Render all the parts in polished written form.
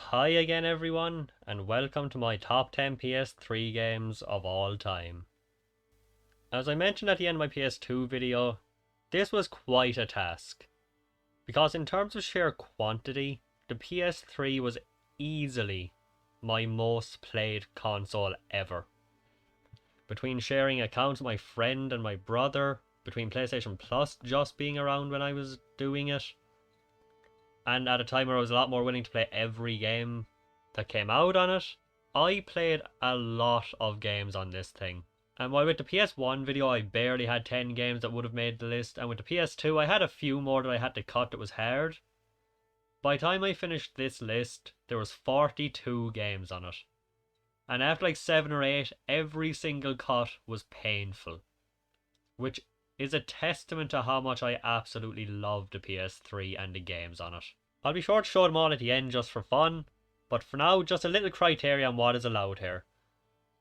Hi again everyone, and welcome to my top 10 PS3 games of all time. As I mentioned at the end of my PS2 video, this was quite a task, because in terms of sheer quantity, the PS3 was easily my most played console ever. Between sharing accounts with my friend and my brother, between PlayStation Plus just being around when I was doing it, and at a time where I was a lot more willing to play every game that came out on it, I played a lot of games on this thing. And while with the PS1 video I barely had 10 games that would have made the list, and with the PS2 I had a few more that I had to cut that was hard. By the time I finished this list, there was 42 games on it. And after like 7 or 8, every single cut was painful. Which is a testament to how much I absolutely love the PS3 and the games on it. I'll be sure to show them all at the end just for fun, but for now, just a little criteria on what is allowed here.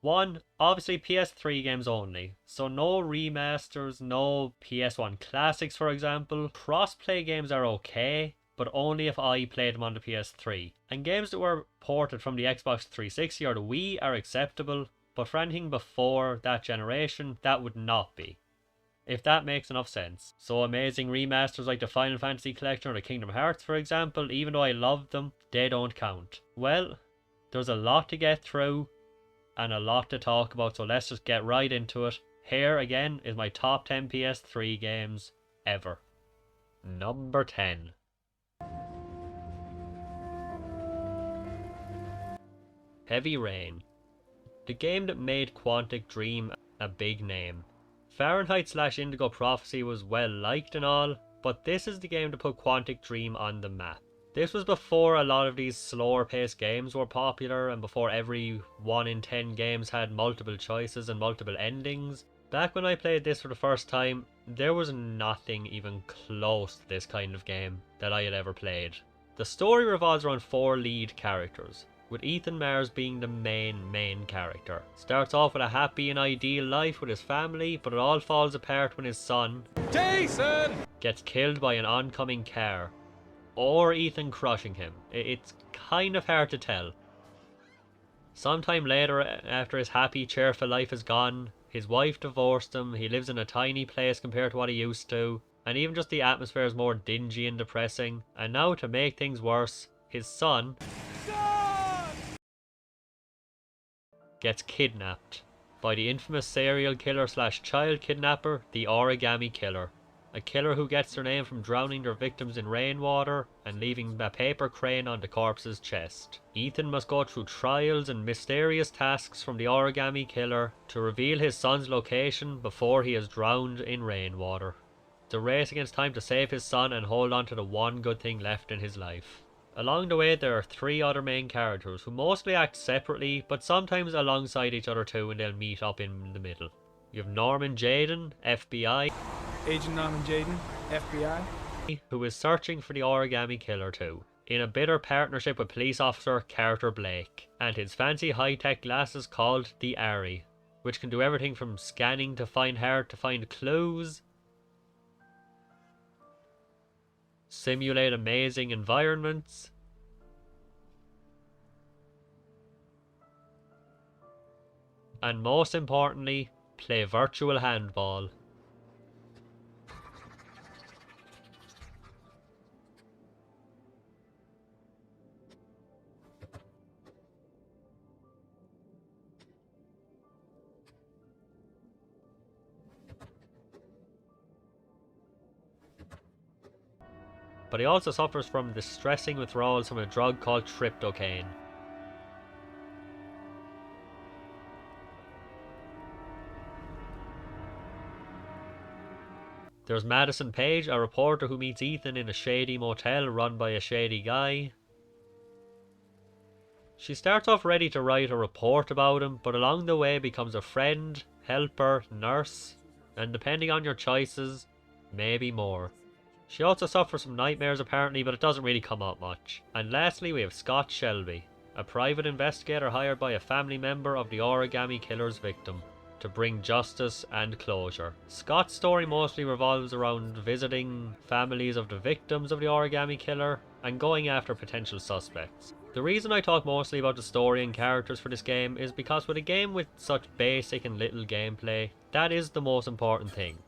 1. Obviously PS3 games only, so no remasters, no PS1 classics for example. Cross-play games are okay, but only if I played them on the PS3. And games that were ported from the Xbox 360 or the Wii are acceptable, but for anything before that generation, that would not be. If that makes enough sense. So amazing remasters like the Final Fantasy Collection or the Kingdom Hearts for example, even though I loved them, they don't count. Well, there's a lot to get through and a lot to talk about, so let's just get right into it. Here again is my top 10 PS3 games ever. Number 10. Heavy Rain. The game that made Quantic Dream a big name. Fahrenheit/Indigo Prophecy was well liked and all, but this is the game to put Quantic Dream on the map. This was before a lot of these slower paced games were popular and before every 1 in 10 games had multiple choices and multiple endings. Back when I played this for the first time, there was nothing even close to this kind of game that I had ever played. The story revolves around 4 lead characters, with Ethan Mars being the main character. Starts off with a happy and ideal life with his family, but it all falls apart when his son, Jason, gets killed by an oncoming car. Or Ethan crushing him. It's kind of hard to tell. Sometime later, after his happy, cheerful life is gone, his wife divorced him, he lives in a tiny place compared to what he used to, and even just the atmosphere is more dingy and depressing. And now to make things worse, his son gets kidnapped by the infamous serial killer/child kidnapper, the Origami Killer. A killer who gets their name from drowning their victims in rainwater and leaving a paper crane on the corpse's chest. Ethan must go through trials and mysterious tasks from the Origami Killer to reveal his son's location before he is drowned in rainwater. It's a race against time to save his son and hold on to the one good thing left in his life. Along the way there are 3 other main characters who mostly act separately, but sometimes alongside each other too, and they'll meet up in the middle. You have Norman Jayden, FBI, Agent Norman Jayden, FBI, who is searching for the Origami Killer too, in a bitter partnership with police officer Carter Blake, and his fancy high-tech glasses called the Ari, which can do everything from scanning to find hard to find clues, simulate amazing environments, and most importantly, play virtual handball. But he also suffers from distressing withdrawals from a drug called tryptocane. There's Madison Page, a reporter who meets Ethan in a shady motel run by a shady guy. She starts off ready to write a report about him, but along the way becomes a friend, helper, nurse, and depending on your choices, maybe more. She also suffers from nightmares apparently, but it doesn't really come up much. And lastly we have Scott Shelby, a private investigator hired by a family member of the Origami Killer's victim, to bring justice and closure. Scott's story mostly revolves around visiting families of the victims of the Origami Killer and going after potential suspects. The reason I talk mostly about the story and characters for this game is because with a game with such basic and little gameplay, that is the most important thing.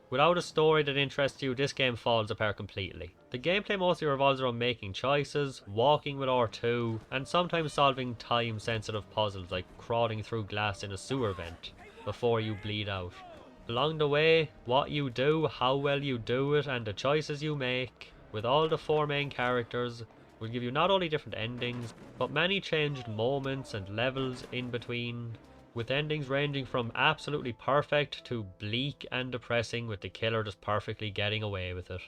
Without a story that interests you, this game falls apart completely. The gameplay mostly revolves around making choices, walking with R2, and sometimes solving time-sensitive puzzles like crawling through glass in a sewer vent before you bleed out. Along the way, what you do, how well you do it, and the choices you make, with all the 4 main characters, will give you not only different endings, but many changed moments and levels in between, with endings ranging from absolutely perfect to bleak and depressing, with the killer just perfectly getting away with it.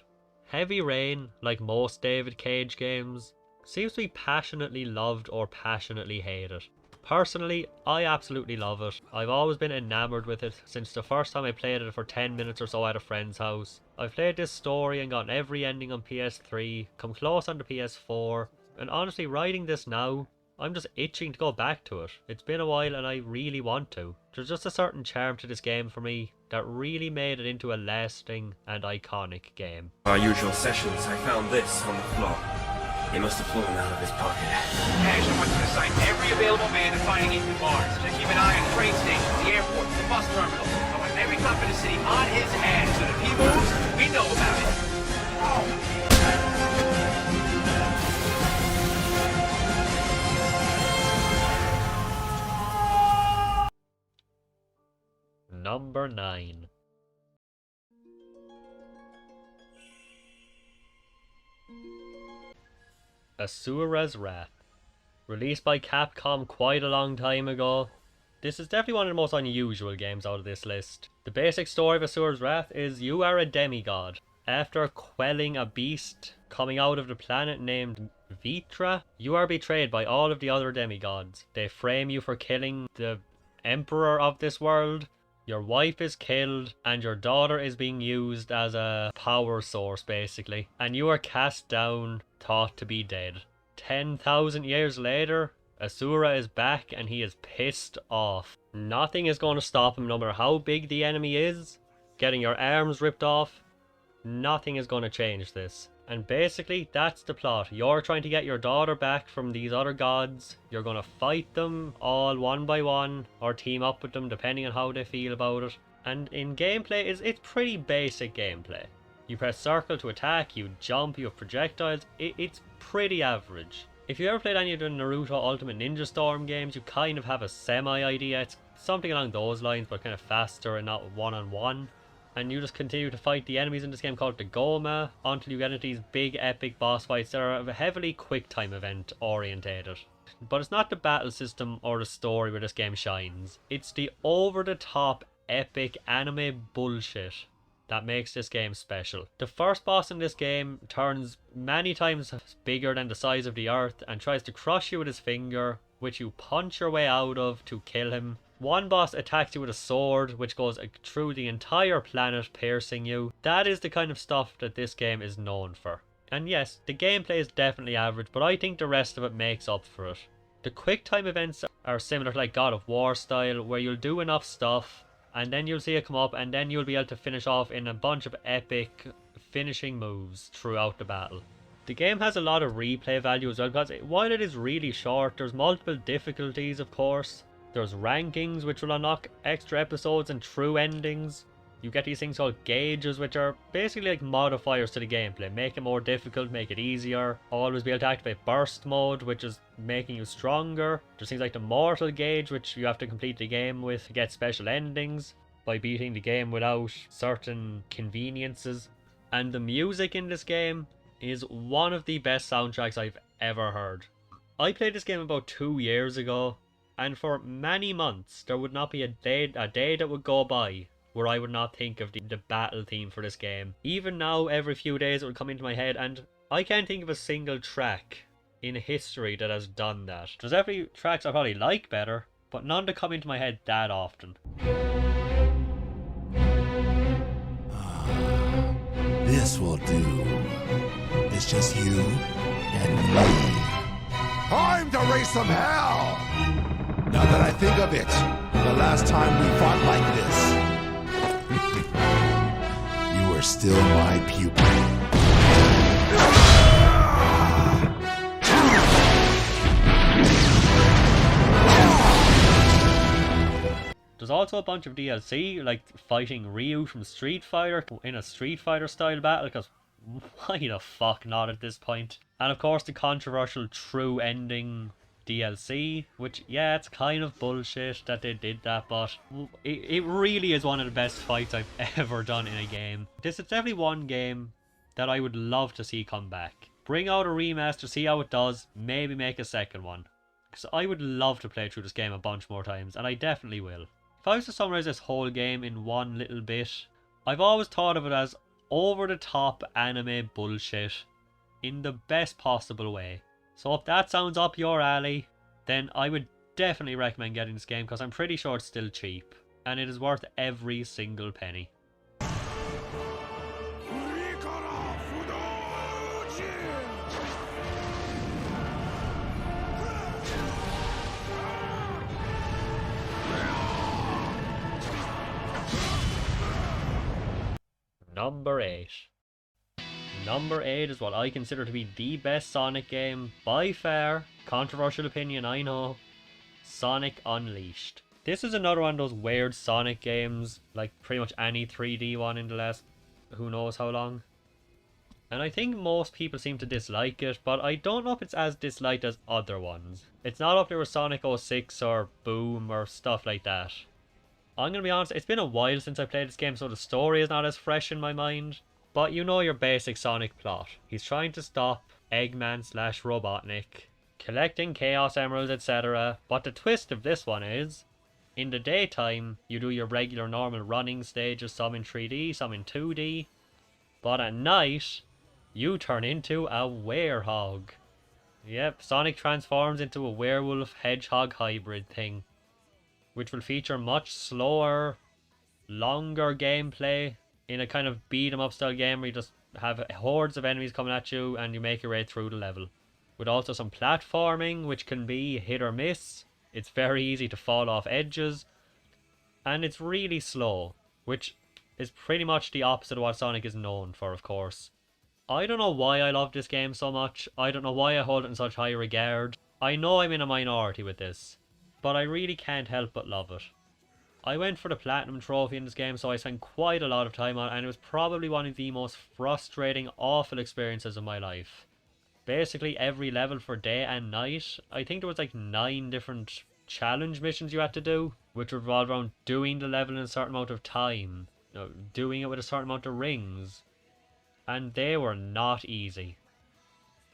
Heavy Rain, like most David Cage games, seems to be passionately loved or passionately hated. Personally, I absolutely love it. I've always been enamored with it since the first time I played it for 10 minutes or so at a friend's house. I've played this story and gotten every ending on PS3, come close on the PS4, and honestly writing this now, I'm just itching to go back to it. It's been a while and I really want to. There's just a certain charm to this game for me that really made it into a lasting and iconic game. Our usual sessions, I found this on the floor. He must have flown out of his pocket. Cash, I want you to assign every available man to finding Ethan Barnes. Just keep an eye on train stations, the airports, the bus terminals. I want every cop in the city on his ass, so if he moves, we know about it. Number 9. Asura's Wrath. Released by Capcom quite a long time ago, this is definitely one of the most unusual games out of this list. The basic story of Asura's Wrath is you are a demigod. After quelling a beast coming out of the planet named Vitra, you are betrayed by all of the other demigods. They frame you for killing the emperor of this world. Your wife is killed, and your daughter is being used as a power source, basically. And you are cast down, thought to be dead. 10,000 years later, Asura is back, and he is pissed off. Nothing is going to stop him, no matter how big the enemy is. Getting your arms ripped off, nothing is going to change this. And basically, that's the plot. You're trying to get your daughter back from these other gods. You're going to fight them all one by one, or team up with them depending on how they feel about it. And in gameplay, it's pretty basic gameplay. You press circle to attack, you jump, you have projectiles. It's pretty average. If you ever played any of the Naruto Ultimate Ninja Storm games, you kind of have a semi-idea. It's something along those lines, but kind of faster and not one-on-one. And you just continue to fight the enemies in this game called the Goma until you get into these big epic boss fights that are heavily quick time event orientated. But it's not the battle system or the story where this game shines. It's the over the top epic anime bullshit that makes this game special. The first boss in this game turns many times bigger than the size of the earth and tries to crush you with his finger, which you punch your way out of to kill him. One boss attacks you with a sword, which goes through the entire planet, piercing you. That is the kind of stuff that this game is known for. And yes, the gameplay is definitely average, but I think the rest of it makes up for it. The quick time events are similar to like God of War style, where you'll do enough stuff, and then you'll see it come up, and then you'll be able to finish off in a bunch of epic finishing moves throughout the battle. The game has a lot of replay value as well, because while it is really short, there's multiple difficulties, of course. There's rankings, which will unlock extra episodes and true endings. You get these things called gauges, which are basically like modifiers to the gameplay. Make it more difficult, make it easier. Always be able to activate burst mode, which is making you stronger. There's things like the mortal gauge, which you have to complete the game with to get special endings by beating the game without certain conveniences. And the music in this game is one of the best soundtracks I've ever heard. I played this game about 2 years ago, and for many months there would not be a day that would go by where I would not think of the battle theme for this game. Even now, every few days it would come into my head, and I can't think of a single track in history that has done that. There's definitely tracks I probably like better, but none that come into my head that often. This will do. It's just you and me. Time to raise some hell! Now that I think of it, the last time we fought like this, you were still my pupil. There's also a bunch of DLC, like fighting Ryu from Street Fighter in a Street Fighter style battle, because why the fuck not at this point? And of course the controversial true ending DLC, which, yeah, it's kind of bullshit that they did that, but it really is one of the best fights I've ever done in a game. This is definitely one game that I would love to see come back. Bring out a remaster, see how it does, maybe make a second one. Because I would love to play through this game a bunch more times, and I definitely will. If I was to summarize this whole game in one little bit, I've always thought of it as over-the-top anime bullshit in the best possible way. So if that sounds up your alley, then I would definitely recommend getting this game, because I'm pretty sure it's still cheap, and it is worth every single penny. Number 8. Number 8 is what I consider to be the best Sonic game by far. Controversial opinion, I know. Sonic Unleashed. This is another one of those weird Sonic games, like pretty much any 3D one in the last who knows how long. And I think most people seem to dislike it, but I don't know if it's as disliked as other ones. It's not up there with Sonic 06 or Boom or stuff like that. I'm gonna be honest, it's been a while since I played this game, so the story is not as fresh in my mind. But you know your basic Sonic plot. He's trying to stop Eggman / Robotnik, collecting Chaos Emeralds, etc. But the twist of this one is, in the daytime, you do your regular normal running stages, some in 3D, some in 2D. But at night, you turn into a werehog. Yep, Sonic transforms into a werewolf-hedgehog hybrid thing, which will feature much slower, longer gameplay in a kind of beat-em-up style game where you just have hordes of enemies coming at you and you make your way through the level. With also some platforming, which can be hit or miss. It's very easy to fall off edges, and it's really slow, which is pretty much the opposite of what Sonic is known for, of course. I don't know why I love this game so much. I don't know why I hold it in such high regard. I know I'm in a minority with this, but I really can't help but love it. I went for the Platinum Trophy in this game, so I spent quite a lot of time on it, and it was probably one of the most frustrating, awful experiences of my life. Basically every level for day and night. I think there was like 9 different challenge missions you had to do, which revolved around doing the level in a certain amount of time, doing it with a certain amount of rings, and they were not easy.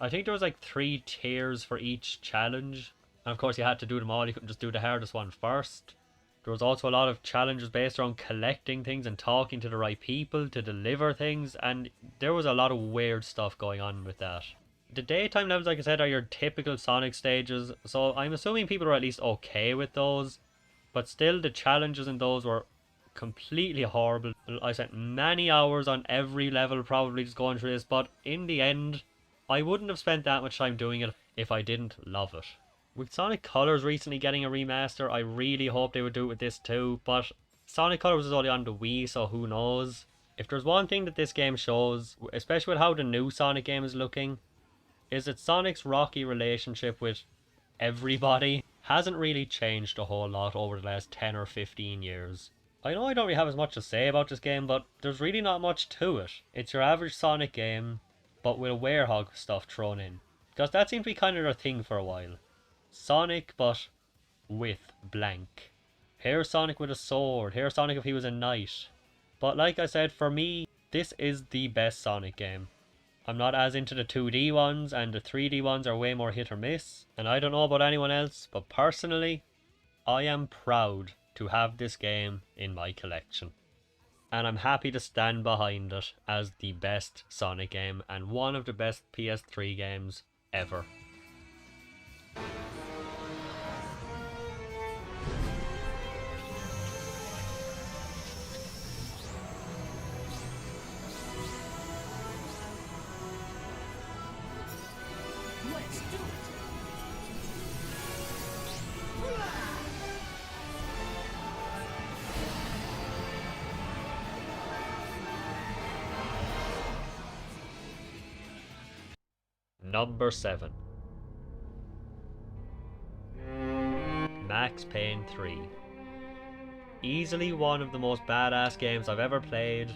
I think there was like 3 tiers for each challenge, and of course you had to do them all. You couldn't just do the hardest one first. There was also a lot of challenges based around collecting things and talking to the right people to deliver things, and there was a lot of weird stuff going on with that. The daytime levels, like I said, are your typical Sonic stages, so I'm assuming people are at least okay with those, but still the challenges in those were completely horrible. I spent many hours on every level probably just going through this, but in the end, I wouldn't have spent that much time doing it if I didn't love it. With Sonic Colors recently getting a remaster, I really hope they would do it with this too, but Sonic Colors is only on the Wii, so who knows. If there's one thing that this game shows, especially with how the new Sonic game is looking, is that Sonic's rocky relationship with everybody hasn't really changed a whole lot over the last 10 or 15 years. I know I don't really have as much to say about this game, but there's really not much to it. It's your average Sonic game, but with a werehog stuff thrown in. Because that seemed to be kind of their thing for a while. Sonic, but with blank. Here's Sonic with a sword. Here's Sonic if he was a knight. But like I said, for me, this is the best Sonic game. I'm not as into the 2D ones, and the 3D ones are way more hit or miss. And I don't know about anyone else, but personally, I am proud to have this game in my collection. And I'm happy to stand behind it as the best Sonic game and one of the best PS3 games ever. Number 7. Max Payne 3. easily one of the most badass games I've ever played,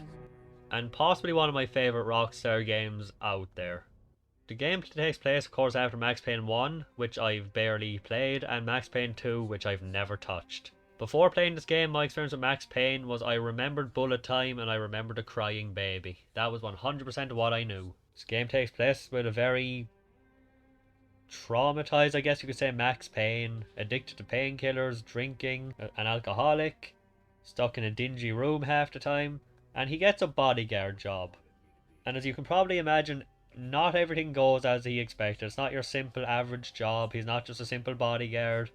and possibly one of my favourite Rockstar games out there. The game takes place, of course, after Max Payne 1, which I've barely played, and Max Payne 2, which I've never touched. Before playing this game, my experience with Max Payne was I remembered bullet time and I remembered a crying baby. That was 100% what I knew. This game takes place with a very traumatized, I guess you could say, Max Payne, addicted to painkillers, drinking, an alcoholic, stuck in a dingy room half the time, and he gets a bodyguard job. And as you can probably imagine, not everything goes as he expected. It's not your simple average job. He's not just a simple bodyguard.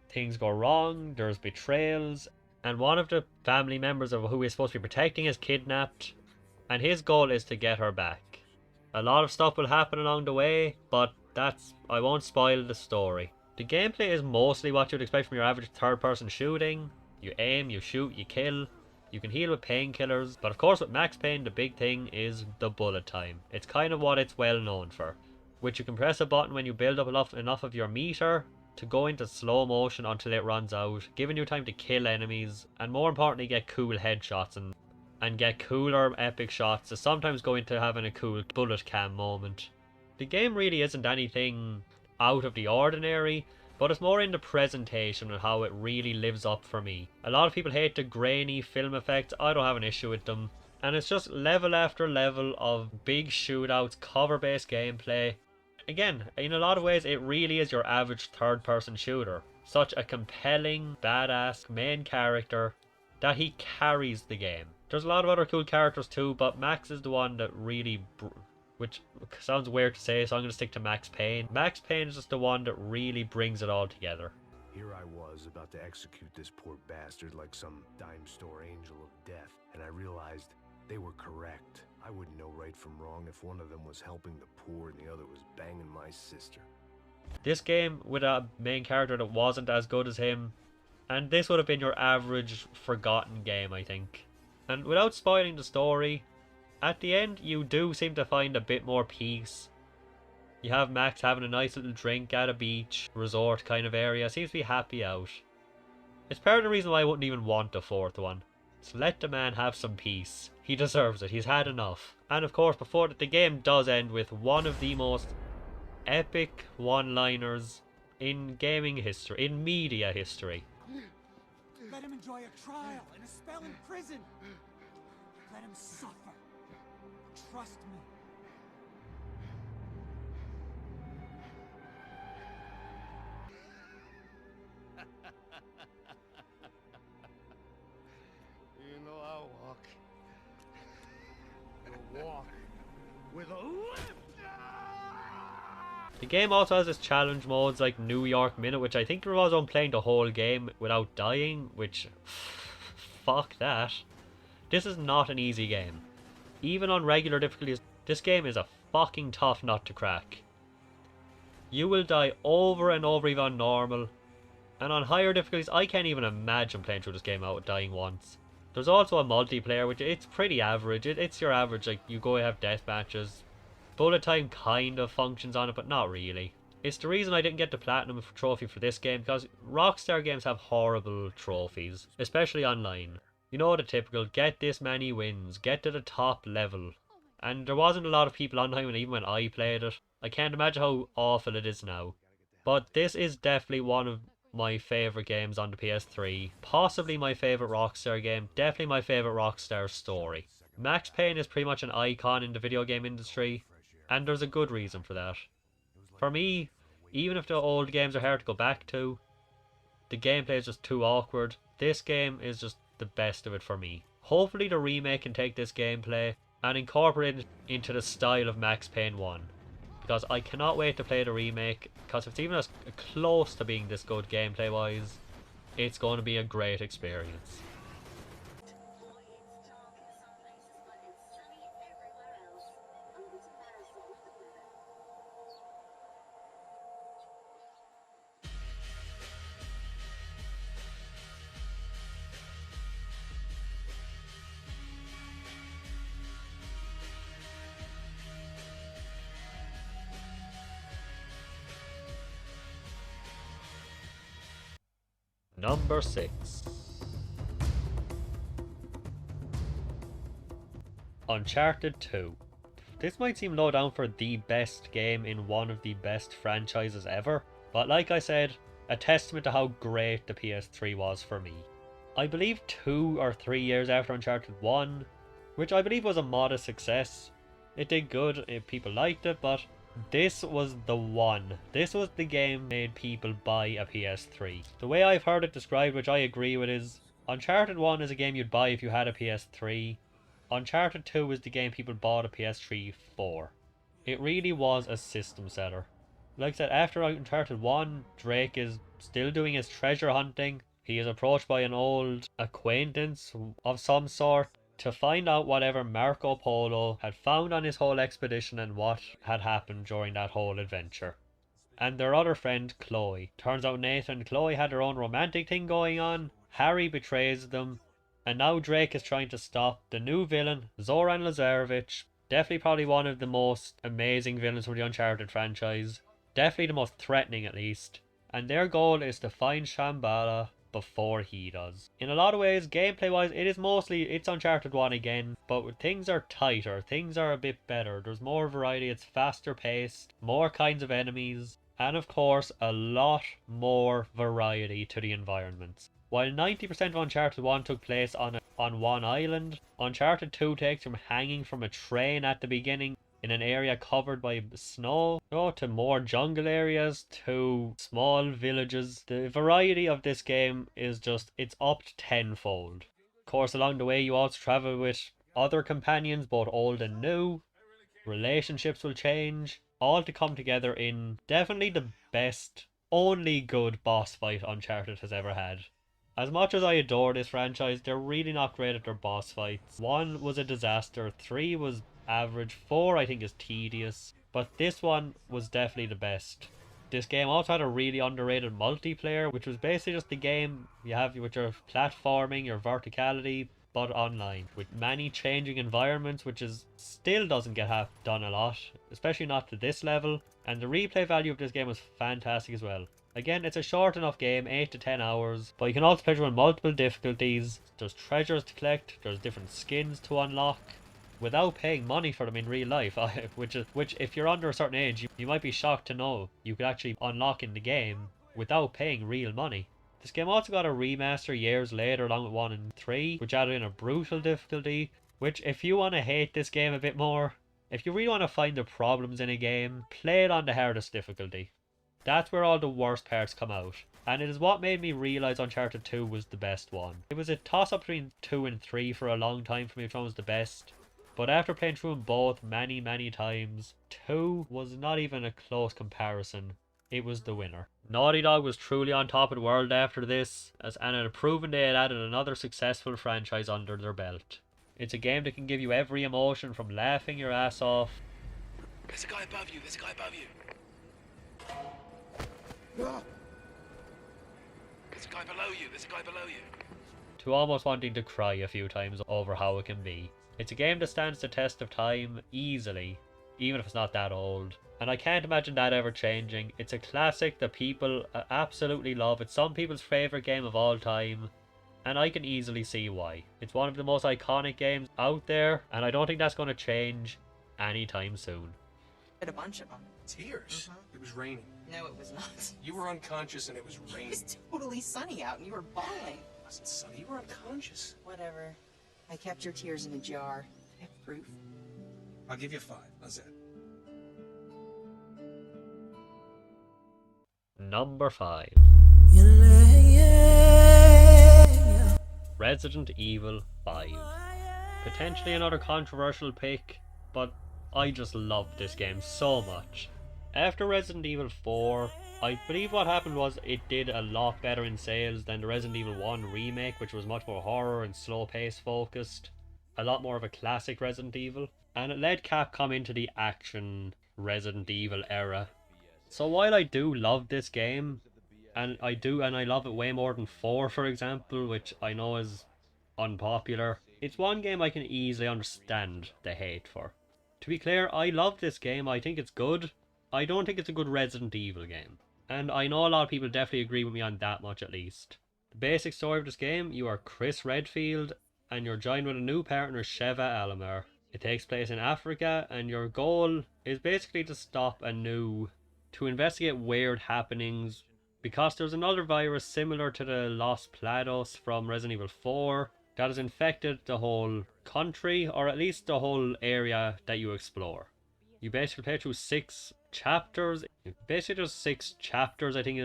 Things go wrong, there's betrayals, and one of the family members of who he's supposed to be protecting is kidnapped, and his goal is to get her back. A lot of stuff will happen along the way, but I won't spoil the story. The gameplay is mostly what you'd expect from your average third-person shooting. You aim, you shoot, you kill. You can heal with painkillers, but of course with Max Payne the big thing is the bullet time. It's kind of what it's well known for, which you can press a button when you build up enough of your meter to go into slow motion until it runs out, giving you time to kill enemies, and more importantly get cool headshots and get cooler epic shots to sometimes go into having a cool bullet cam moment. The game really isn't anything out of the ordinary, but it's more in the presentation and how it really lives up for me. A lot of people hate the grainy film effects. I don't have an issue with them. And it's just level after level of big shootouts, cover-based gameplay. Again, in a lot of ways, it really is your average third-person shooter. Such a compelling, badass main character that he carries the game. There's a lot of other cool characters too, but Max is the one that really... which sounds weird to say, so I'm going to stick to Max Payne. Max Payne is just the one that really brings it all together. Here I was, about to execute this poor bastard like some dime store angel of death, and I realized they were correct. I wouldn't know right from wrong if one of them was helping the poor and the other was banging my sister. This game with a main character that wasn't as good as him, and this would have been your average forgotten game, I think. And without spoiling the story, at the end you do seem to find a bit more peace. You have Max having a nice little drink at a beach, resort kind of area, seems to be happy out. It's part of the reason why I wouldn't even want a fourth one. So let the man have some peace. He deserves it, he's had enough. And of course, before the game does end with one of the most epic one-liners in gaming history, in media history. Let him enjoy a trial and a spell in prison. Let him suffer. Trust me. You know I'll walk. You'll walk with a lift. The game also has its challenge modes like New York Minute, which I think there was on playing the whole game without dying, which... fuck that. This is not an easy game. Even on regular difficulties, this game is a fucking tough nut to crack. You will die over and over even on normal, and on higher difficulties I can't even imagine playing through this game out dying once. There's also a multiplayer, which it's pretty average. It's your average, like you go have death matches. Bullet time kind of functions on it, but not really. It's the reason I didn't get the platinum trophy for this game, because Rockstar games have horrible trophies, especially online. You know the typical, get this many wins, get to the top level. And there wasn't a lot of people online even when I played it. I can't imagine how awful it is now. But this is definitely one of my favourite games on the PS3. Possibly my favourite Rockstar game, definitely my favourite Rockstar story. Max Payne is pretty much an icon in the video game industry, and there's a good reason for that. For me, even if the old games are hard to go back to, the gameplay is just too awkward. This game is just the best of it for me. Hopefully the remake can take this gameplay and incorporate it into the style of Max Payne 1. Because I cannot wait to play the remake, because if it's even as close to being this good gameplay wise, it's going to be a great experience. Number 6. Uncharted 2. This might seem low down for the best game in one of the best franchises ever, but like I said, a testament to how great the PS3 was for me. I believe 2 or 3 years after Uncharted 1, which I believe was a modest success. It did good, people liked it, but this was the one. This was the game made people buy a PS3. The way I've heard it described, which I agree with, is Uncharted 1 is a game you'd buy if you had a PS3. Uncharted 2 was the game people bought a PS3 for. It really was a system seller. Like I said, after Uncharted 1, Drake is still doing his treasure hunting. He is approached by an old acquaintance of some sort to find out whatever Marco Polo had found on his whole expedition and what had happened during that whole adventure. And their other friend, Chloe. Turns out Nathan and Chloe had their own romantic thing going on. Harry betrays them. And now Drake is trying to stop the new villain, Zoran Lazarevich. Definitely probably one of the most amazing villains from the Uncharted franchise. Definitely the most threatening at least. And their goal is to find Shambhala before he does. In a lot of ways, gameplay wise, it's Uncharted 1 again, but things are tighter, things are a bit better, there's more variety, it's faster paced, more kinds of enemies, and of course a lot more variety to the environments. While 90% of Uncharted 1 took place on one island, Uncharted 2 takes from hanging from a train at the beginning in an area covered by snow, to more jungle areas, to small villages. The variety of this game is it's upped tenfold. Of course, along the way you also travel with other companions, both old and new. Relationships will change, all to come together in definitely the best, only good boss fight Uncharted has ever had. As much as I adore this franchise, they're really not great at their boss fights. 1 was a disaster, 3 was average, 4 I think is tedious, but this one was definitely the best. This game also had a really underrated multiplayer, which was basically just the game you have with your platforming, your verticality, but online, with many changing environments, which still doesn't get done a lot, especially not to this level, and the replay value of this game was fantastic as well. Again, it's a short enough game, 8 to 10 hours, but you can also play it on multiple difficulties. There's treasures to collect, there's different skins to unlock, without paying money for them in real life, which if you're under a certain age, you might be shocked to know you could actually unlock in the game without paying real money. This game also got a remaster years later along with 1 and 3, which added in a brutal difficulty, which if you want to hate this game a bit more, if you really want to find the problems in a game, play it on the hardest difficulty. That's where all the worst parts come out. And it is what made me realise Uncharted 2 was the best one. It was a toss-up between 2 and 3 for a long time for me which one was the best. But after playing through them both many times, 2 was not even a close comparison. It was the winner. Naughty Dog was truly on top of the world after this, and it had proven they had added another successful franchise under their belt. It's a game that can give you every emotion from laughing your ass off. There's a guy above you, there's a guy above you. There's a guy below you, there's a guy below you. To almost wanting to cry a few times over how it can be. It's a game that stands the test of time easily, even if it's not that old. And I can't imagine that ever changing. It's a classic that people absolutely love. It's some people's favourite game of all time, and I can easily see why. It's one of the most iconic games out there, and I don't think that's going to change anytime soon. Had a bunch of them. Tears? It was raining. No, it was not. You were unconscious and it was It raining. was totally sunny out and you were bawling. It wasn't sunny, you were unconscious. Whatever. I kept your tears in a jar. I have proof. I'll give you 5. How's that? Number 5. Resident Evil 5. Potentially another controversial pick, but I just love this game so much. After Resident Evil 4, I believe what happened was it did a lot better in sales than the Resident Evil 1 remake, which was much more horror and slow pace focused. A lot more of a classic Resident Evil. And it led Capcom into the action Resident Evil era. So while I do love this game, and I love it way more than 4 for example, which I know is unpopular, it's one game I can easily understand the hate for. To be clear, I love this game, I think it's good. I don't think it's a good Resident Evil game. And I know a lot of people definitely agree with me on that much at least. The basic story of this game, you are Chris Redfield, and you're joined with a new partner, Sheva Alomar. It takes place in Africa, and your goal is basically to stop to investigate weird happenings, because there's another virus similar to the Los Plados from Resident Evil 4 that has infected the whole country, or at least the whole area that you explore. You basically play through 6 chapters. Basically just 6 chapters, I think,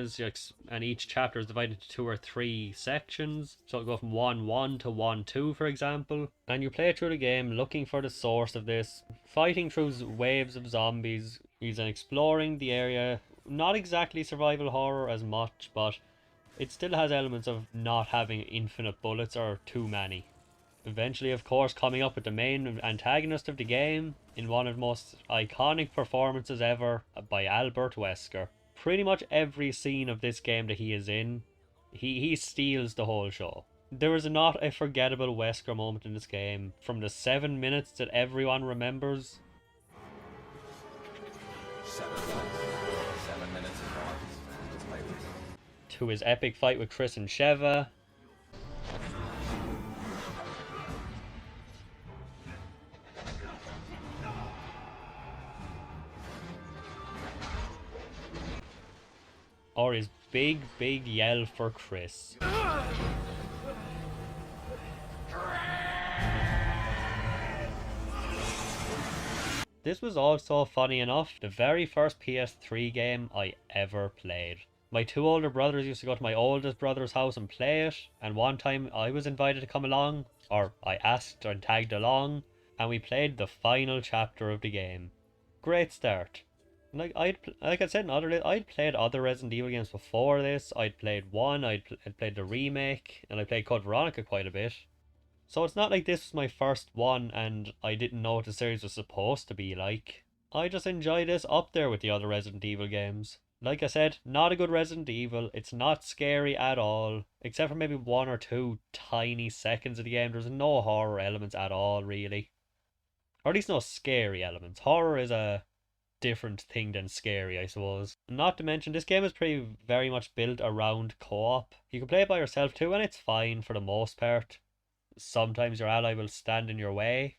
and each chapter is divided into 2 or 3 sections. So it'll go from 1-1 to 1-2, for example. And you play through the game looking for the source of this, fighting through waves of zombies, and exploring the area. Not exactly survival horror as much, but it still has elements of not having infinite bullets or too many. Eventually, of course, coming up with the main antagonist of the game in one of the most iconic performances ever by Albert Wesker. Pretty much every scene of this game that he is in, he steals the whole show. There is not a forgettable Wesker moment in this game, from the 7 minutes that everyone remembers. 7 minutes of noise. To his epic fight with Chris and Sheva. Or his big yell for Chris. This was also, funny enough, the very first PS3 game I ever played. My 2 older brothers used to go to my oldest brother's house and play it, and one time I was invited to come along, or I asked and tagged along, and we played the final chapter of the game. Great start. Like I said in I'd played other Resident Evil games before this. I'd played 1, I'd played the remake, and I played Code Veronica quite a bit. So it's not like this was my first one and I didn't know what the series was supposed to be like. I just enjoy this up there with the other Resident Evil games. Like I said, not a good Resident Evil. It's not scary at all, except for maybe 1 or 2 tiny seconds of the game. There's no horror elements at all, really. Or at least no scary elements. Horror is a different thing than scary, I suppose. Not to mention, this game is very much built around co-op. You can play it by yourself too, and it's fine for the most part. Sometimes your ally will stand in your way,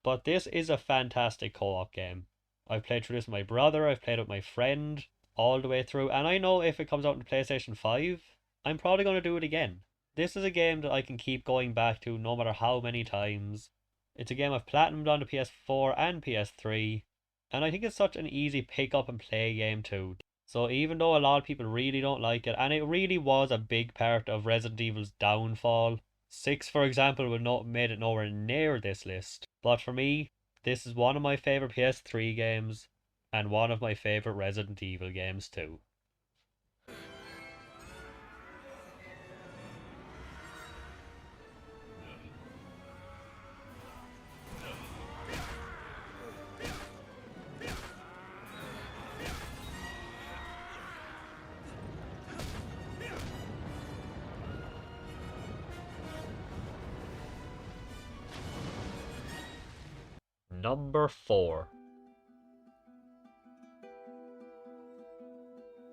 but this is a fantastic co-op game. I've played through this with my brother, I've played it with my friend, all the way through, and I know if it comes out on PlayStation 5, I'm probably going to do it again. This is a game that I can keep going back to no matter how many times. It's a game I've platinumed on the PS4 and PS3, and I think it's such an easy pick up and play game too. So even though a lot of people really don't like it, and it really was a big part of Resident Evil's downfall, 6, for example, made it nowhere near this list. But for me, this is one of my favourite PS3 games, and one of my favourite Resident Evil games too. Number 4.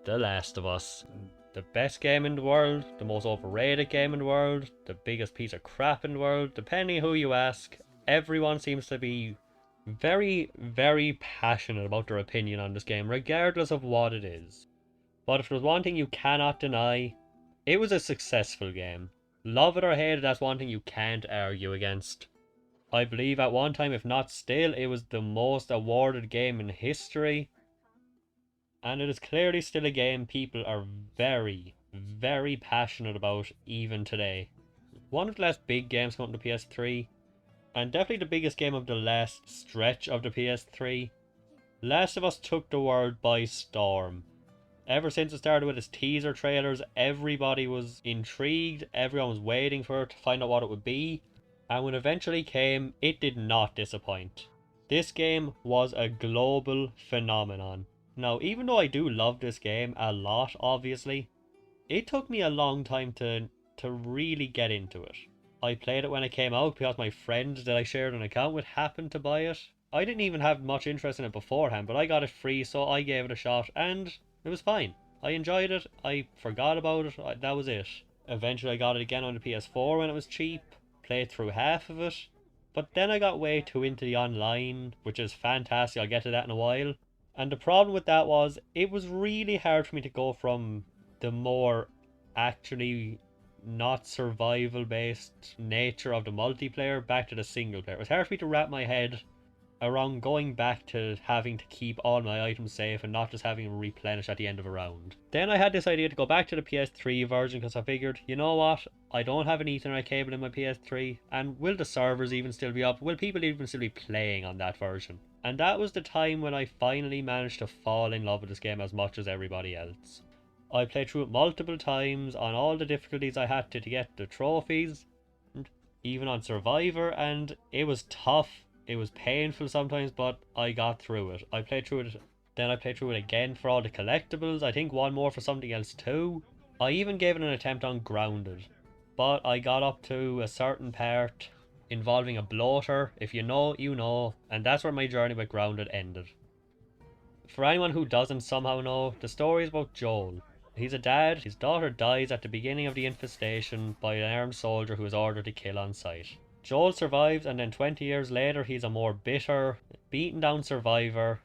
The Last of Us. The best game in the world, the most overrated game in the world, the biggest piece of crap in the world, depending who you ask. Everyone seems to be very passionate about their opinion on this game, regardless of what it is. But if there's one thing you cannot deny, it was a successful game. Love it or hate it, that's one thing you can't argue against. I believe at one time, if not still, it was the most awarded game in history. And it is clearly still a game people are very passionate about even today. One of the last big games coming to PS3, and definitely the biggest game of the last stretch of the PS3. Last of Us took the world by storm. Ever since it started with its teaser trailers, everybody was intrigued, everyone was waiting for it to find out what it would be. And when it eventually came, it did not disappoint. This game was a global phenomenon. Now, even though I do love this game a lot, obviously, it took me a long time to really get into it. I played it when it came out because my friend that I shared an account with happened to buy it. I didn't even have much interest in it beforehand, but I got it free, so I gave it a shot, and it was fine. I enjoyed it, I forgot about it, that was it. Eventually I got it again on the PS4 when it was cheap, played through half of it, But then I got way too into the online, which is fantastic. I'll get to that in a while. And the problem with that was it was really hard for me to go from the more actually not survival based nature of the multiplayer back to the single player. It was hard for me to wrap my head around going back to having to keep all my items safe and not just having them replenish at the end of a round. Then I had this idea to go back to the PS3 version because I figured, you know what, I don't have an Ethernet cable in my PS3, and will the servers even still be up? Will people even still be playing on that version? And that was the time when I finally managed to fall in love with this game as much as everybody else. I played through it multiple times on all the difficulties I had to get the trophies, and even on Survivor, and it was tough. It was painful sometimes, but I got through it. I played through it, then I played through it again for all the collectibles. I think one more for something else too. I even gave it an attempt on Grounded, but I got up to a certain part involving a bloater. If you know, you know, and that's where my journey with Grounded ended. For anyone who doesn't somehow know, the story is about Joel. He's a dad. His daughter dies at the beginning of the infestation by an armed soldier who is ordered to kill on sight. Joel survives, and then 20 years later he's a more bitter, beaten down survivor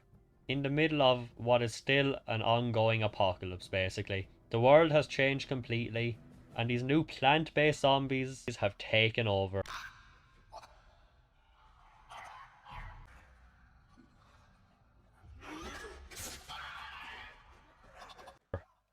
in the middle of what is still an ongoing apocalypse basically. The world has changed completely, and these new plant-based zombies have taken over.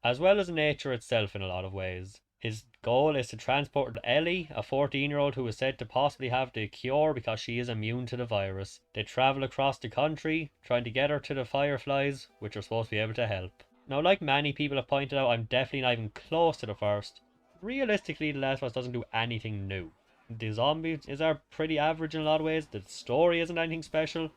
As well as nature itself in a lot of ways. His goal is to transport Ellie, a 14-year-old who is said to possibly have the cure because she is immune to the virus. They travel across the country, trying to get her to the Fireflies, which are supposed to be able to help. Now, like many people have pointed out, I'm definitely not even close to the first. Realistically, The Last of Us doesn't do anything new. The zombies are pretty average in a lot of ways. The story isn't anything special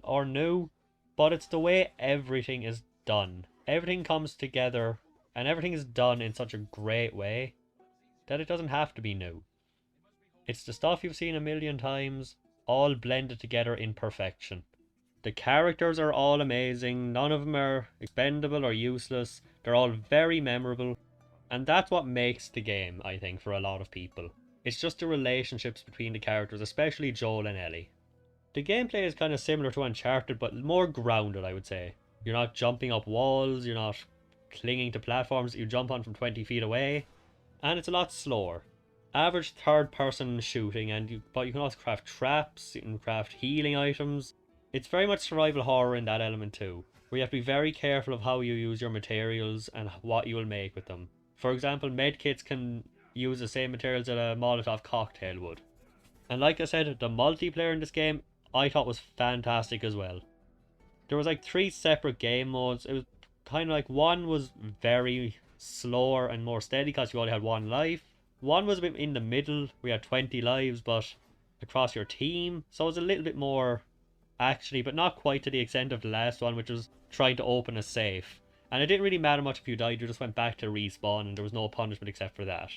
or new, but it's the way everything is done. Everything comes together, and everything is done in such a great way that it doesn't have to be new. It's the stuff you've seen a million times, all blended together in perfection. The characters are all amazing, none of them are expendable or useless, they're all very memorable, and that's what makes the game, I think, for a lot of people. It's just the relationships between the characters, especially Joel and Ellie. The gameplay is kind of similar to Uncharted, but more grounded, I would say. You're not jumping up walls, you're not clinging to platforms that you jump on from 20 feet away, and it's a lot slower. Average third person shooting, but you can also craft traps, you can craft healing items. It's very much survival horror in that element too, where you have to be very careful of how you use your materials and what you will make with them. For example, medkits can use the same materials that a Molotov cocktail would. And like I said, the multiplayer in this game I thought was fantastic as well. There was like 3 separate game modes. It was kind of like one was very slower and more steady because you only had 1 life. One was a bit in the middle. We had 20 lives, but across your team. So it was a little bit more actually, but not quite to the extent of the last one, which was trying to open a safe. And it didn't really matter much if you died, you just went back to respawn and there was no punishment except for that.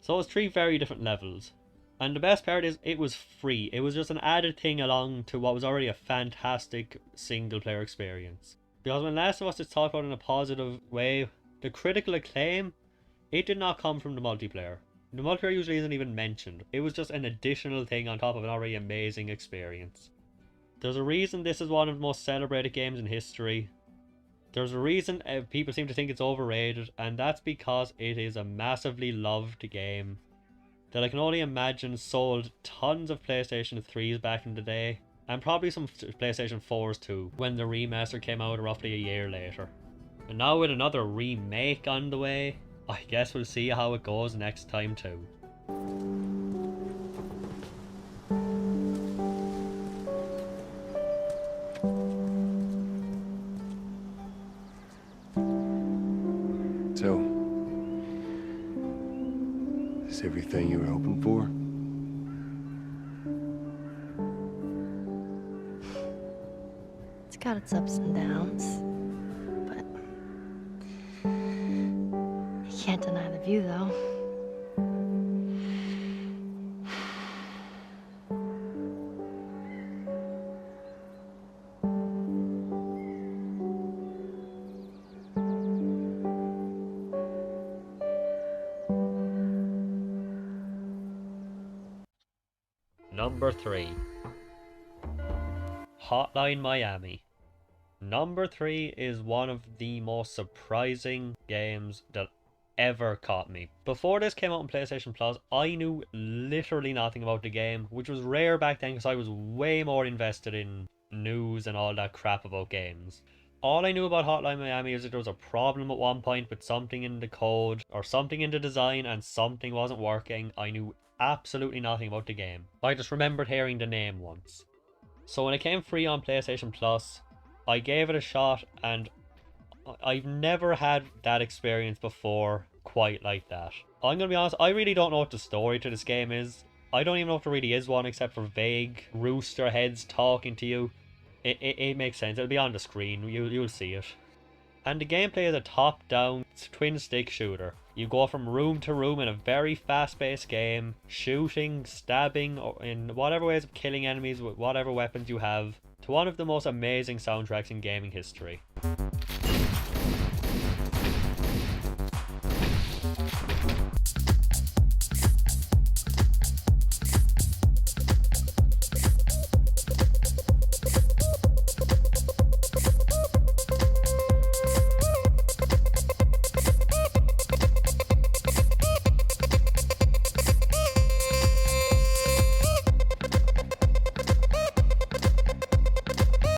So it was 3 very different levels. And the best part is it was free. It was just an added thing along to what was already a fantastic single player experience. Because when Last of Us is talked about in a positive way, the critical acclaim, it did not come from the multiplayer. The multiplayer usually isn't even mentioned. It was just an additional thing on top of an already amazing experience. There's a reason this is one of the most celebrated games in history. There's a reason people seem to think it's overrated, and that's because it is a massively loved game that I can only imagine sold tons of PlayStation 3s back in the day, and probably some PlayStation 4s too, when the remaster came out roughly a year later. And now with another remake on the way, I guess we'll see how it goes next time too. So, is everything you were hoping for? It's got its ups and downs, but you can't deny the view, though. Number 3. Hotline Miami. Number 3 is one of the most surprising games that ever caught me. Before this came out on PlayStation Plus, I knew literally nothing about the game, which was rare back then because I was way more invested in news and all that crap about games. All I knew about Hotline Miami is that there was a problem at one point with something in the code or something in the design and something wasn't working. I knew absolutely nothing about the game. I just remembered hearing the name once. So when it came free on PlayStation Plus, I gave it a shot, and I've never had that experience before quite like that. I'm gonna be honest, I really don't know what the story to this game is. I don't even know if there really is one except for vague rooster heads talking to you. It makes sense, it'll be on the screen, you'll see it. And the gameplay is a top-down twin stick shooter. You go from room to room in a very fast-paced game, shooting, stabbing, or in whatever ways of killing enemies with whatever weapons you have, to one of the most amazing soundtracks in gaming history.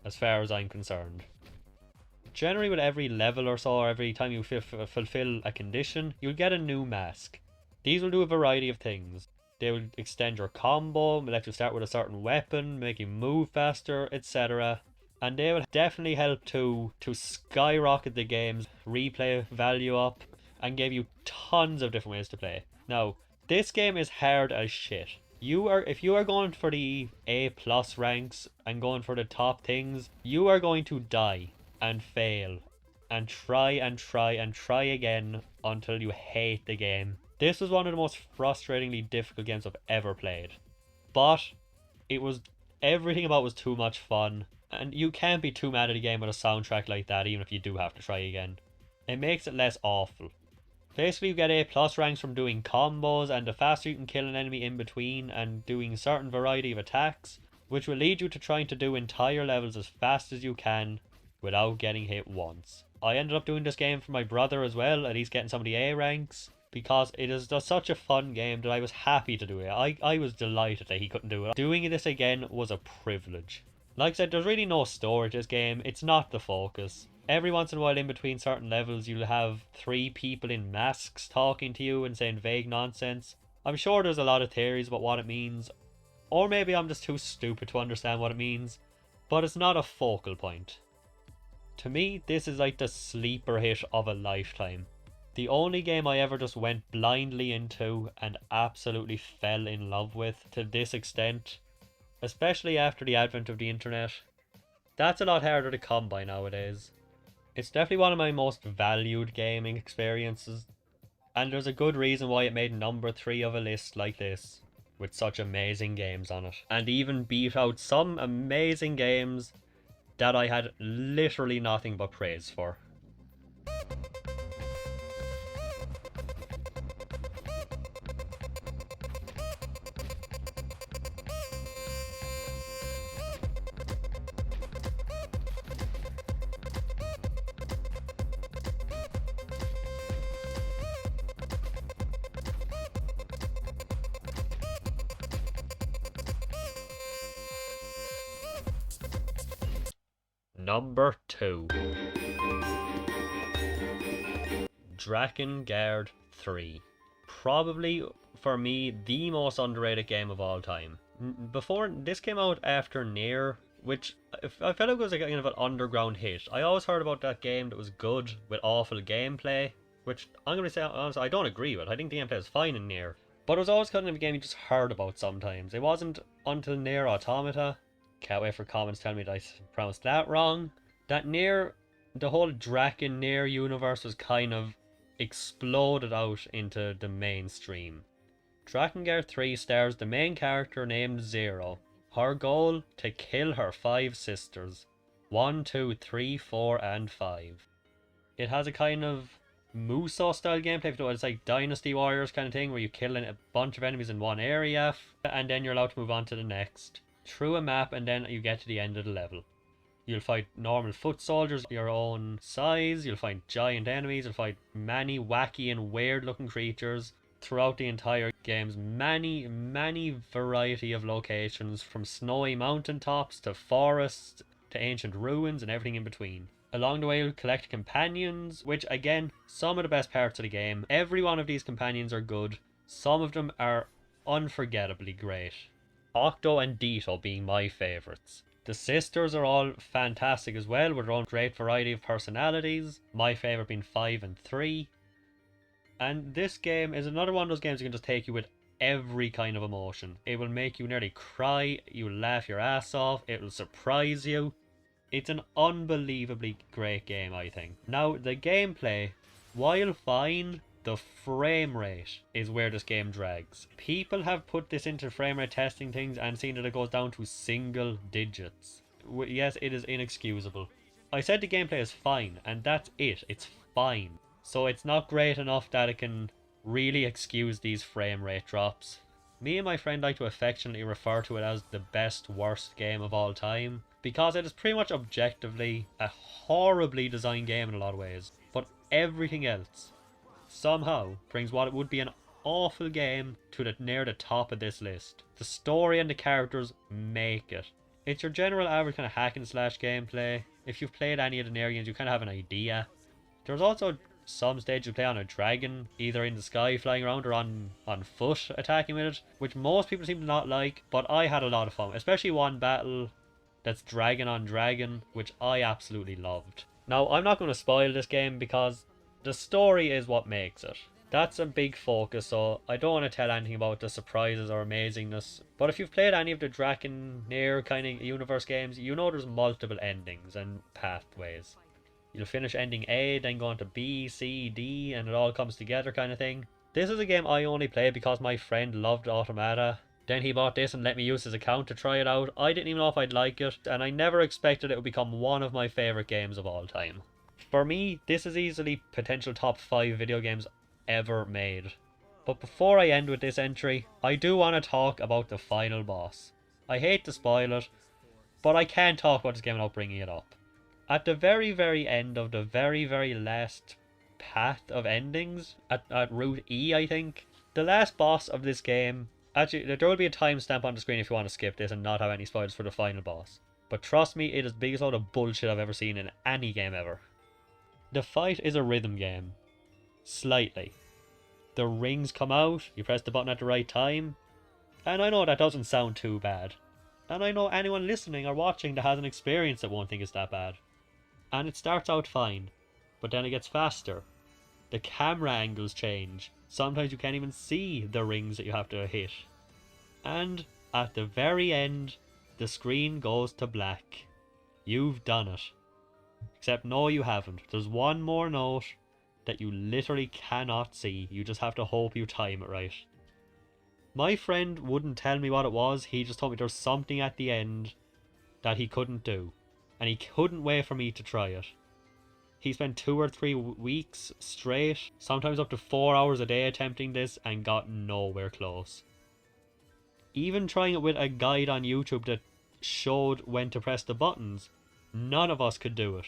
As far as I'm concerned. Generally with every level or so, or every time you fulfill a condition, you'll get a new mask. These will do a variety of things. They will extend your combo, let you start with a certain weapon, make you move faster, etc. And they will definitely help to skyrocket the game's replay value up and give you tons of different ways to play. Now, this game is hard as shit. If you are going for the A+ ranks and going for the top things, you are going to die and fail and try and try and try again until you hate the game. This was one of the most frustratingly difficult games I've ever played. But everything about it was too much fun, and you can't be too mad at a game with a soundtrack like that even if you do have to try again. It makes it less awful. Basically, you get A+ ranks from doing combos, and the faster you can kill an enemy in between and doing a certain variety of attacks, which will lead you to trying to do entire levels as fast as you can without getting hit once. I ended up doing this game for my brother as well, and he's getting some of the A ranks, because it is just such a fun game that I was happy to do it. I was delighted that he couldn't do it. Doing this again was a privilege. Like I said, there's really no story to this game, it's not the focus. Every once in a while in between certain levels you'll have 3 people in masks talking to you and saying vague nonsense. I'm sure there's a lot of theories about what it means, or maybe I'm just too stupid to understand what it means, but it's not a focal point. To me, this is like the sleeper hit of a lifetime. The only game I ever just went blindly into and absolutely fell in love with to this extent, especially after the advent of the internet. That's a lot harder to come by nowadays. It's definitely one of my most valued gaming experiences, and there's a good reason why it made number 3 of a list like this, with such amazing games on it, and even beat out some amazing games that I had literally nothing but praise for. Number 2. Drakengard 3. Probably, for me, the most underrated game of all time. Before, this came out after Nier, which I felt like it was a kind of an underground hit. I always heard about that game that was good with awful gameplay, which I'm going to say honestly, I don't agree with. I think the gameplay is fine in Nier, but it was always kind of a game you just heard about sometimes. It wasn't until Nier Automata, can't wait for comments telling me that I pronounced that wrong, that Nier, the whole Draken Nier universe was kind of exploded out into the mainstream. Drakengard 3 stars the main character named Zero. Her goal, to kill her 5 sisters. 1, 2, 3, 4 and 5. It has a kind of Muso style gameplay, if you know, it's like Dynasty Warriors kind of thing, where you kill a bunch of enemies in one area, and then you're allowed to move on to the next through a map, and then you get to the end of the level. You'll fight normal foot soldiers your own size, you'll fight giant enemies, you'll fight many wacky and weird looking creatures throughout the entire game's many variety of locations, from snowy mountaintops to forests to ancient ruins and everything in between. Along the way you'll collect companions, which again, some of the best parts of the game. Every one of these companions are good, some of them are unforgettably great. Octo and Dito being my favourites. The sisters are all fantastic as well, with their own great variety of personalities, my favourite being 5 and 3. And this game is another one of those games you can just take you with every kind of emotion. It will make you nearly cry, you'll laugh your ass off, it will surprise you. It's an unbelievably great game, I think. Now, the gameplay, while fine, the frame rate is where this game drags. People have put this into frame rate testing things and seen that it goes down to single digits. Yes, it is inexcusable. I said the gameplay is fine, and that's it. It's fine. So it's not great enough that it can really excuse these frame rate drops. Me and my friend like to affectionately refer to it as the best worst game of all time, because it is pretty much objectively a horribly designed game in a lot of ways, but everything else somehow brings what it would be an awful game to near the top of this list. The story and the characters make it. It's your general average kind of hack and slash gameplay. If you've played any of the Nair games, you kind of have an idea. There's also some stage you play on a dragon, either in the sky flying around or on foot attacking with it, which most people seem to not like, but I had a lot of fun, especially one battle that's dragon on dragon, which I absolutely loved. Now, I'm not going to spoil this game because the story is what makes it. That's a big focus, so I don't want to tell anything about the surprises or amazingness. But if you've played any of the Draken Nair kind of universe games, you know there's multiple endings and pathways. You'll finish ending A, then go on to B, C, D, and it all comes together kind of thing. This is a game I only played because my friend loved Automata. Then he bought this and let me use his account to try it out. I didn't even know if I'd like it, and I never expected it would become one of my favourite games of all time. For me, this is easily potential top 5 video games ever made. But before I end with this entry, I do want to talk about the final boss. I hate to spoil it, but I can't talk about this game without bringing it up. At the very end of the very last path of endings, at Route E I think, the last boss of this game, actually there will be a timestamp on the screen if you want to skip this and not have any spoilers for the final boss. But trust me, it is the biggest load of bullshit I've ever seen in any game ever. The fight is a rhythm game. Slightly. The rings come out, you press the button at the right time, and I know that doesn't sound too bad. And I know anyone listening or watching that hasn't experienced it won't think it's that bad. And it starts out fine, but then it gets faster. The camera angles change. Sometimes you can't even see the rings that you have to hit. And at the very end, the screen goes to black. You've done it. Except no, you haven't. There's one more note that you literally cannot see. You just have to hope you time it right. My friend wouldn't tell me what it was. He just told me there's something at the end that he couldn't do. And he couldn't wait for me to try it. He spent 2 or 3 weeks straight, sometimes up to 4 hours a day attempting this, and got nowhere close. Even trying it with a guide on YouTube that showed when to press the buttons, none of us could do it.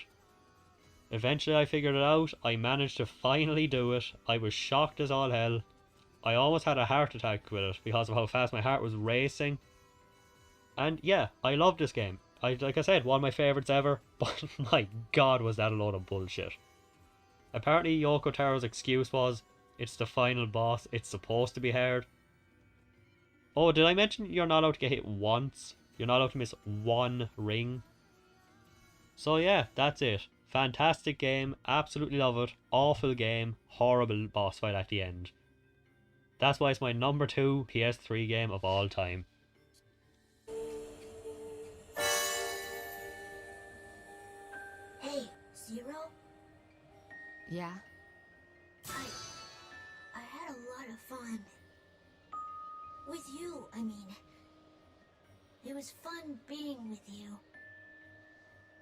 Eventually I figured it out, I managed to finally do it. I was shocked as all hell. I almost had a heart attack with it because of how fast my heart was racing. And yeah, I love this game. Like I said, one of my favourites ever, but my god was that a load of bullshit. Apparently Yoko Taro's excuse was, it's the final boss, it's supposed to be hard. Oh, did I mention you're not allowed to get hit once? You're not allowed to miss one ring? So yeah, that's it. Fantastic game, absolutely love it. Awful game, horrible boss fight at the end. That's why it's my number 2 PS3 game of all time. Hey, Zero? Yeah? I had a lot of fun. With you, I mean. It was fun being with you.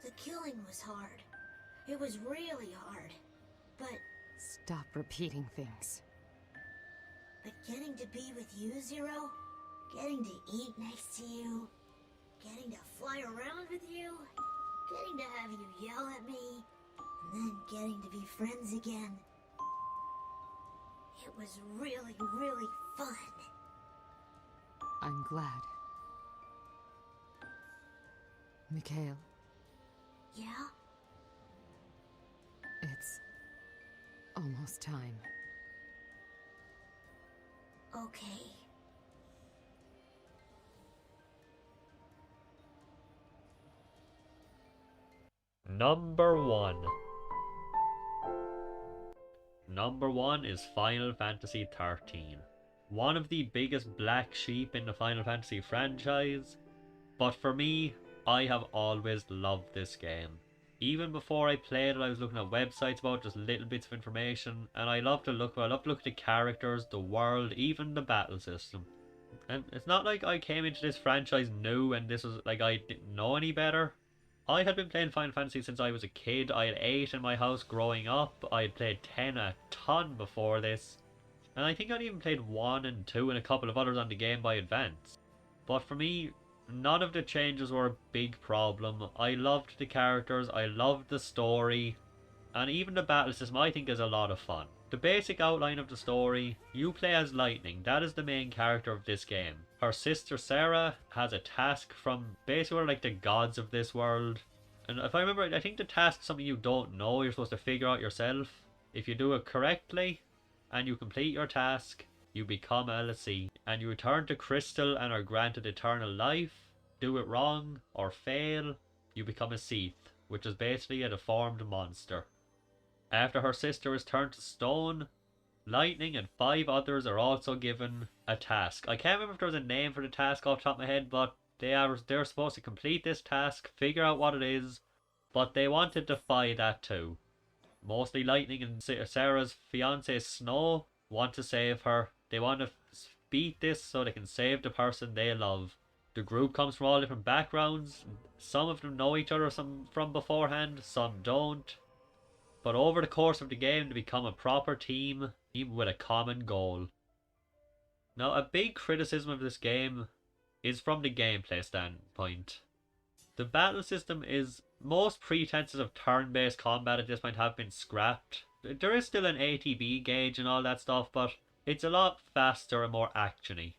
The killing was hard. It was really hard. But Stop repeating things. But getting to be with you, Zero, getting to eat next to you, getting to fly around with you, getting to have you yell at me, and then getting to be friends again. It was really, really fun. I'm glad. Mikhail. Yeah? It's almost time. Okay. Number 1. Number 1 is Final Fantasy XIII. One of the biggest black sheep in the Final Fantasy franchise, but for me, I have always loved this game. Even before I played it, I was looking at websites about just little bits of information, and I love to look at the characters, the world, even the battle system. And it's not like I came into this franchise new and this was like I didn't know any better. I had been playing Final Fantasy since I was a kid. I had 8 in my house growing up. I had played 10 a ton before this. And I think I'd even played 1 and 2 and a couple of others on the Game Boy Advance. But for me, none of the changes were a big problem. I loved the characters, I loved the story, and even the battle system I think is a lot of fun. The basic outline of the story, you play as Lightning, that is the main character of this game. Her sister Sarah has a task from basically like the gods of this world. And if I remember right, I think the task is something you don't know, you're supposed to figure out yourself. If you do it correctly, and you complete your task, you become LSE, and you return to Crystal and are granted eternal life. Do it wrong, or fail, you become a Seath, which is basically a deformed monster. After her sister is turned to stone, Lightning and 5 others are also given a task. I can't remember if there was a name for the task off the top of my head, but they're supposed to complete this task, figure out what it is, but they want to defy that too. Mostly Lightning and Sarah's fiance Snow want to save her. They want to beat this so they can save the person they love. The group comes from all different backgrounds. Some of them know each other from beforehand, some don't. But over the course of the game, they become a proper team, even with a common goal. Now, a big criticism of this game is from the gameplay standpoint. The battle system is... most pretenses of turn-based combat at this point have been scrapped. There is still an ATB gauge and all that stuff, but it's a lot faster and more actiony.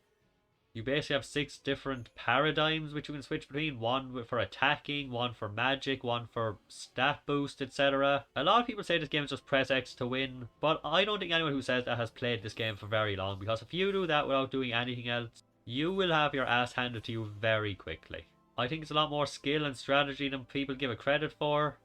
You basically have 6 different paradigms which you can switch between. One for attacking, one for magic, one for stat boost, etc. A lot of people say this game is just press X to win, but I don't think anyone who says that has played this game for very long, because if you do that without doing anything else, you will have your ass handed to you very quickly. I think it's a lot more skill and strategy than people give it credit for,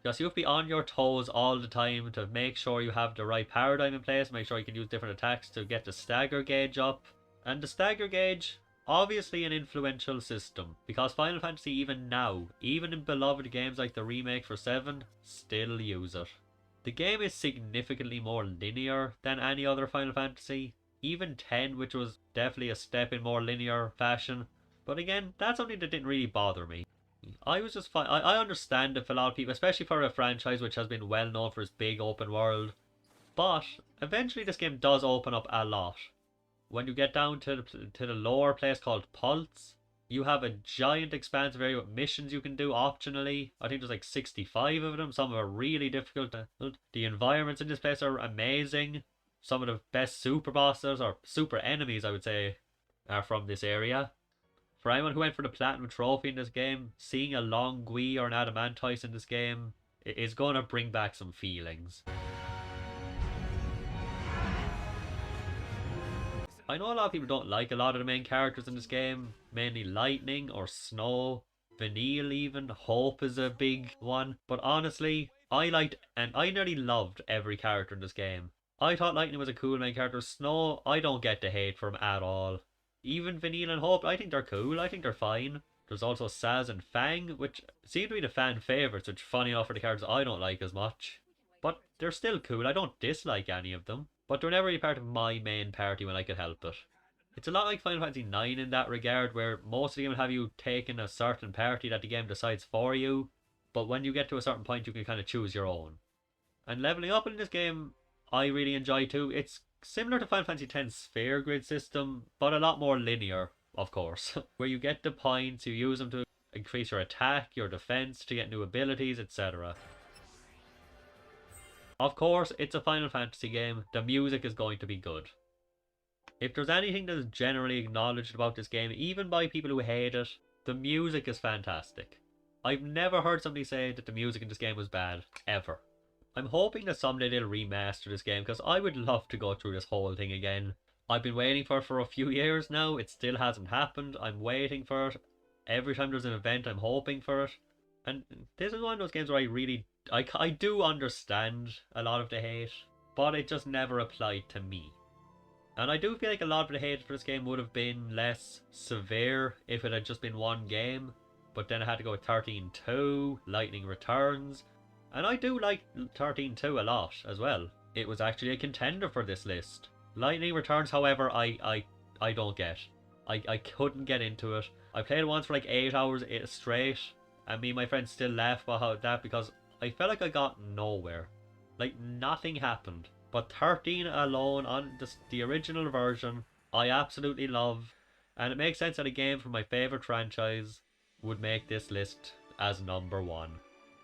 because you have to be on your toes all the time to make sure you have the right paradigm in place, make sure you can use different attacks to get the stagger gauge up. And the stagger gauge, obviously an influential system, because Final Fantasy even now, even in beloved games like the remake for 7, still use it. The game is significantly more linear than any other Final Fantasy, even 10, which was definitely a step in more linear fashion. But again, that's something that didn't really bother me. I was just fine. I understand if a lot of people, especially for a franchise which has been well known for its big open world, but eventually this game does open up a lot. When you get down to the lower place called Pulse, you have a giant expansive area with missions you can do optionally. I think there's like 65 of them. Some are really difficult. The environments in this place are amazing. Some of the best super bosses, or super enemies I would say, are from this area. For anyone who went for the Platinum Trophy in this game, seeing a Long Gui or an Adamantice in this game is going to bring back some feelings. I know a lot of people don't like a lot of the main characters in this game, mainly Lightning or Snow, Vanille even, Hope is a big one, but honestly, I liked and I nearly loved every character in this game. I thought Lightning was a cool main character. Snow, I don't get the hate for him at all. Even Vanille and Hope, I think they're cool, I think they're fine. There's also Saz and Fang, which seem to be the fan favourites, which funny enough for the characters I don't like as much. But they're still cool, I don't dislike any of them. But they're never really part of my main party when I could help it. It's a lot like Final Fantasy IX in that regard, where most of the game will have you taking a certain party that the game decides for you, but when you get to a certain point you can kind of choose your own. And leveling up in this game I really enjoy too. It's similar to Final Fantasy X sphere grid system, but a lot more linear, of course, where you get the points, you use them to increase your attack, your defense, to get new abilities, etc. Of course, it's a Final Fantasy game. The music is going to be good. If there's anything that is generally acknowledged about this game, even by people who hate it, the music is fantastic. I've never heard somebody say that the music in this game was bad, ever. I'm hoping that someday they'll remaster this game, because I would love to go through this whole thing again. I've been waiting for it for a few years now. It still hasn't happened. I'm waiting for it. Every time there's an event, I'm hoping for it. And this is one of those games where I do understand a lot of the hate, but it just never applied to me. And I do feel like a lot of the hate for this game would have been less severe if it had just been one game, but then I had to go with 13-2, Lightning Returns, and I do like 13-2 a lot as well. It was actually a contender for this list. Lightning Returns, however, I don't get. I couldn't get into it. I played it once for like 8 hours straight, and me and my friends still laugh about that because I felt like I got nowhere. Like, nothing happened. But 13 alone on the original version, I absolutely love. And it makes sense that a game from my favourite franchise would make this list as number 1.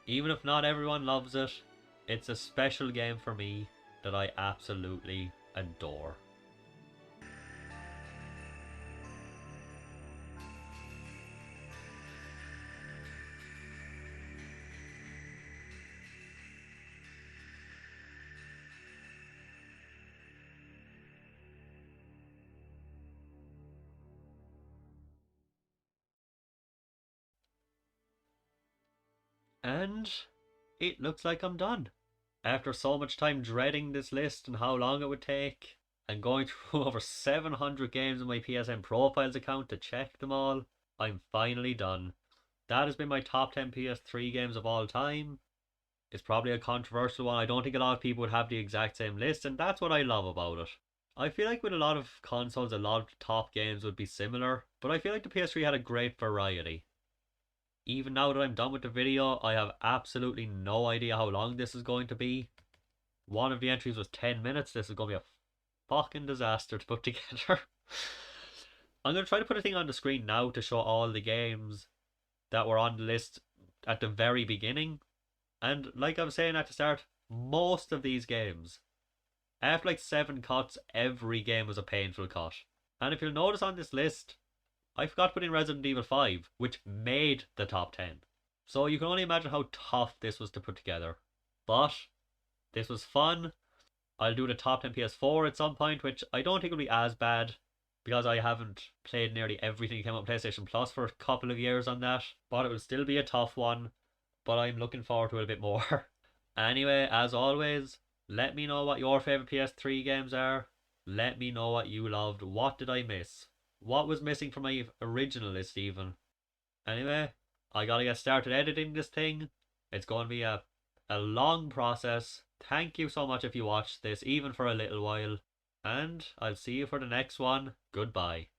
Even if not everyone loves it, it's a special game for me that I absolutely adore. And it looks like I'm done. After so much time dreading this list and how long it would take, and going through over 700 games in my PSN Profiles account to check them all, I'm finally done. That has been my top 10 PS3 games of all time. It's probably a controversial one. I don't think a lot of people would have the exact same list, and that's what I love about it. I feel like with a lot of consoles, a lot of the top games would be similar, but I feel like the PS3 had a great variety. Even now that I'm done with the video, I have absolutely no idea how long this is going to be. One of the entries was 10 minutes. This is going to be a fucking disaster to put together. I'm going to try to put a thing on the screen now to show all the games that were on the list at the very beginning. And like I was saying at the start, most of these games, after like 7 cuts, every game was a painful cut. And if you'll notice on this list, I forgot to put in Resident Evil 5, which made the top 10. So you can only imagine how tough this was to put together. But this was fun. I'll do the top 10 PS4 at some point, which I don't think will be as bad, because I haven't played nearly everything that came out on PlayStation Plus for a couple of years on that. But it will still be a tough one, but I'm looking forward to it a bit more. Anyway, as always, let me know what your favourite PS3 games are. Let me know what you loved. What did I miss? What was missing from my original list even? Anyway, I gotta get started editing this thing. It's going to be a long process. Thank you so much if you watched this, even for a little while. And I'll see you for the next one. Goodbye.